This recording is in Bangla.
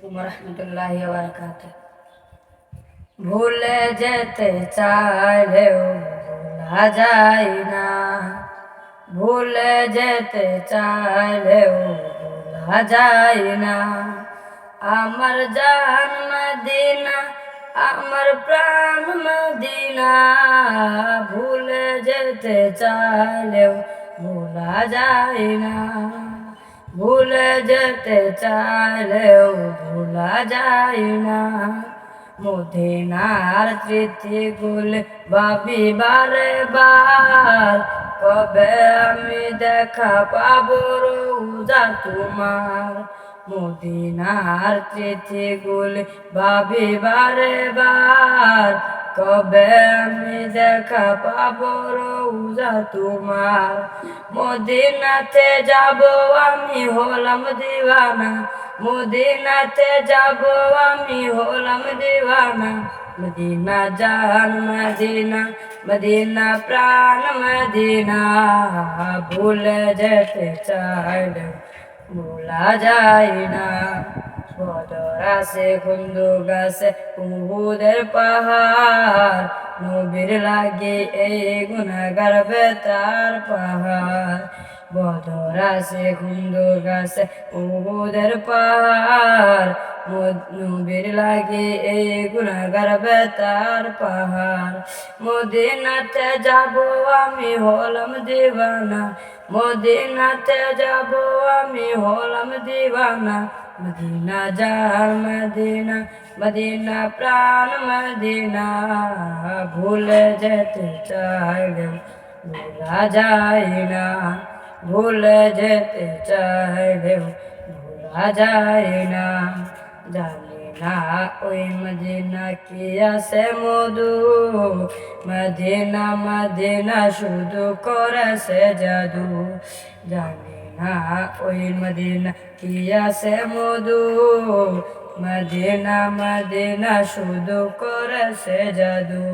রহমতুল্লাহি ওয়া বারাকাতুহু। ভুলে যেতে চাইলেও ভোলা যায় না, ভুলে যেতে চাইলেও ভোলা যায় না। আমার জান মদিনা, আমার প্রাণ মদিনা, ভুলে যেতে চাইলেও ভোলা যায় না, ভুলে যেতে চাইলেও ভোলা যায় না। মদিনার স্মৃতিগুলো ভাবি বারে বার, কবে আমি দেখা পাবো রোজা তোমার। মদিনার স্মৃতিগুলো ভাবি বারে বার, কবে আমি দেখা পাবো রোজা তোমার। মদিনাতে যাব আমি হলাম দিওয়ানা, মদিনাতে যাব আমি হলাম দিওয়ানা। মদিনা জান মদিনা, মদিনা প্রাণ মদিনা, ভুলে যেতে চাইলেও ভোলা যায় না। বদর আছে বন্দুক আছে উহুদের পাহাড়, নবীর লাগে এই গুনাহগার বেতার পাহাড়। বদর আছে বন্দুক আছে উহুদের পাহাড়, নবীর লাগে এই গুনাহগার বেতার পাহাড়। মদিনাতে যাব আমি হলাম দিওয়ানা, মদিনাতে যাব আমি হলাম দিওয়ানা। মদিনা জান মদিনা, মদিনা প্রাণ মদিনা, ভুলে যেতে চাইলেও ভোলা যায় না, ভুলে যেতে চাইলেও ভোলা যায় না। জানি না ওই মদিনা কি আছে মধু, মদিনা মদিনা শুধু করেছে জাদু। জানি না ওই মদিনা কি আছে মধু, মদিনা মদিনা শুধু করেছে জাদু।